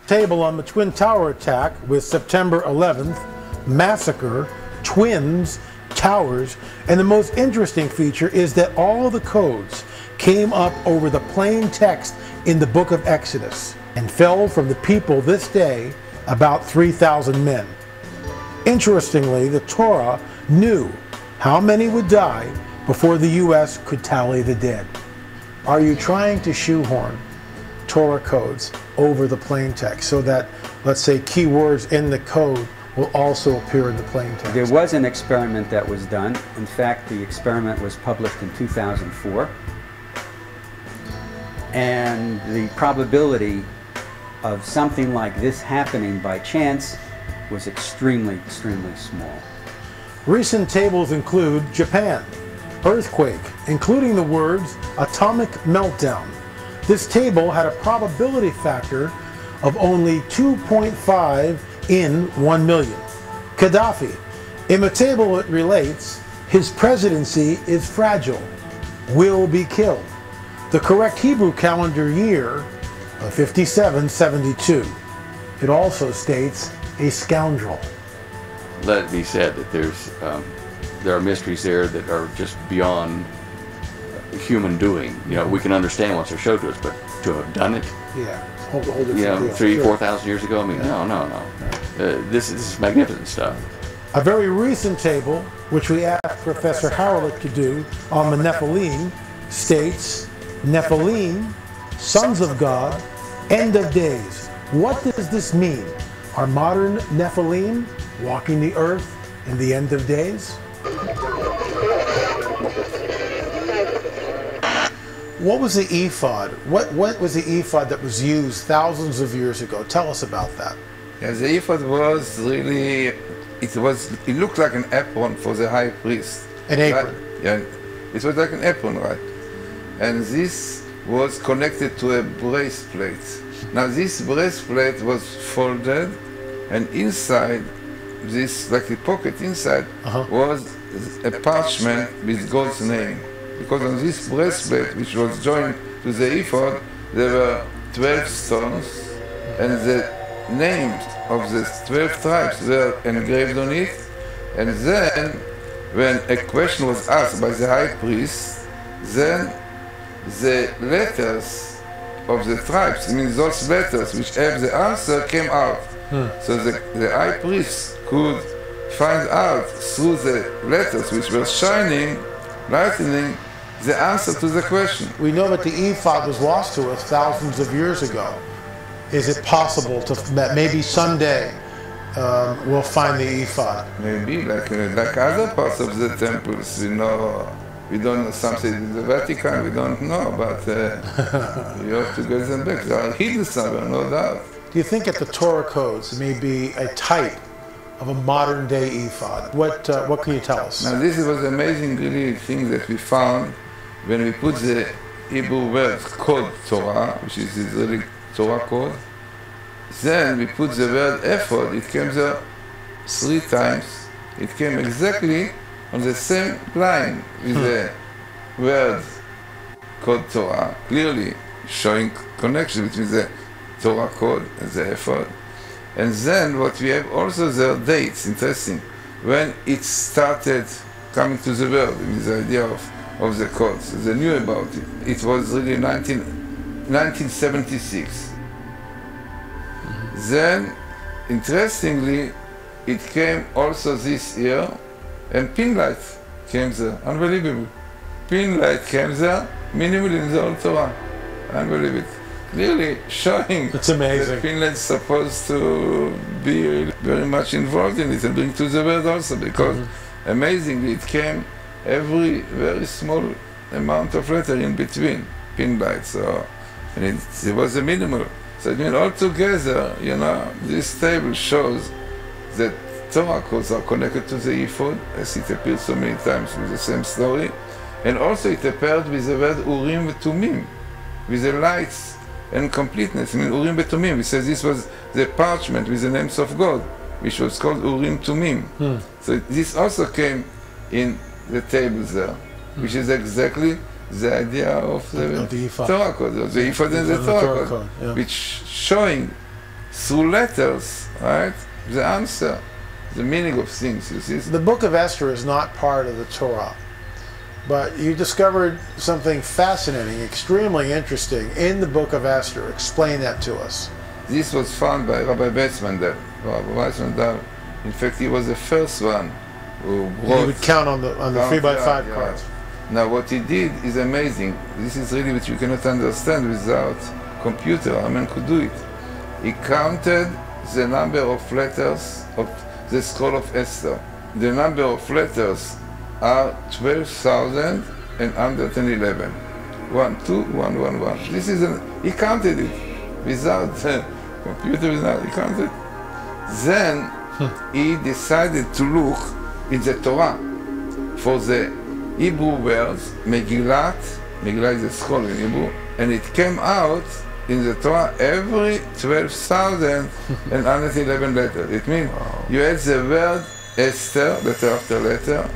table on the Twin Tower attack with September 11th, massacre, twins, towers, and the most interesting feature is that all the codes came up over the plain text in the book of Exodus and fell from the people this day about 3,000 men. Interestingly, the Torah knew how many would die before the U.S. could tally the dead. Are you trying to shoehorn Torah codes over the plain text so that, let's say, keywords in the code will also appear in the plain text? There was an experiment that was done. In fact, the experiment was published in 2004. And the probability of something like this happening by chance was extremely, extremely small. Recent tables include Japan, earthquake, including the words atomic meltdown. This table had a probability factor of only 2.5 in 1 million. Gaddafi, in the table it relates, his presidency is fragile, will be killed. The correct Hebrew calendar year of 5772. It also states a scoundrel. Let it be said that there are mysteries there that are just beyond human doing. You know, we can understand once they're showed to us, but to have done it, yeah, whole different you know, deal. 3,000 to 4,000 years ago. I mean, no. This is magnificent stuff. A very recent table, which we asked Professor Haralick to do on the Nephilim, states Nephilim, sons of God, end of days. What does this mean? Are modern Nephilim walking the earth in the end of days? What was the ephod? What was the ephod that was used thousands of years ago? Tell us about that. Yeah, the ephod was really, it looked like an apron for the high priest. An apron? Right? Yeah, it was like an apron, right? And this was connected to a breastplate. Now this breastplate was folded, and inside this, like the pocket inside, was a parchment with God's name. Because on this breastplate, which was joined to the ephod, there were 12 stones, and the names of the 12 tribes were engraved on it. And then, when a question was asked by the high priest, then the letters of the tribes, I mean those letters which have the answer, came out. So the high priest could find out through the letters which were shining, lightening, the answer to the question. We know that the ephod was lost to us thousands of years ago. Is it possible that maybe someday we'll find the ephod? Maybe, like other parts of the temples, you know, we don't know something in the Vatican, we don't know, but you have to get them back. They are hidden somewhere, no doubt. Do you think at the Torah codes may be a type of a modern day ephod? What can you tell us? Now this was amazing really thing that we found when we put the Hebrew word code Torah, which is the Israeli Torah code. Then we put the word ephod, it came there 3 times. It came exactly on the same line with the word code Torah, clearly showing connection between the Torah code and the ephod. And then what we have also there dates, interesting, when it started coming to the world, with the idea of the codes. They knew about it. It was really 1976. Then, interestingly, it came also this year, and pin light came there. Unbelievable. Pin light came there, minimal in the old Torah. Unbelievable. Clearly showing it's amazing. that Finland is supposed to be very much involved in it and bring to the world also, because amazingly it came every very small amount of letter in between pin light. So, and it was a minimal. So I mean, altogether, you know, this table shows that Torah codes are connected to the ephod, as it appears so many times with the same story, and also it appeared with the word Urim and Tumim, with the lights and completeness. I mean, Urim Betumim, we say this was the parchment with the names of God, which was called Urim Tumim. So this also came in the table there, which is exactly the idea of the Torah code, the ephod and the Torah code, which showing through letters, right? The answer, the meaning of things. You see? The book of Esther is not part of the Torah, but you discovered something fascinating, extremely interesting in the book of Esther. Explain that to us. This was found by Rabbi Weizmann. In fact, he was the first one who brought... You would count on the 3x5 cards. Now, what he did is amazing. This is really what you cannot understand without computer. A man could do it. He counted the number of letters of the scroll of Esther. The number of letters are 12,111. 1, 2, 1, 1, 1. This is he counted it without computer. He counted. Then he decided to look in the Torah for the Hebrew words, Megillah is a scroll in Hebrew, and it came out in the Torah every 12,111 letters. It means you had the word Esther, letter after letter,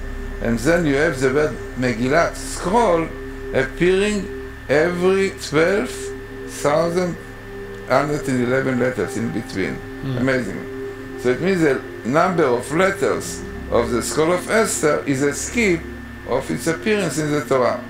and then you have the word Megillah, scroll, appearing every 12,111 letters in between. Amazing. So it means the number of letters of the scroll of Esther is a skip of its appearance in the Torah.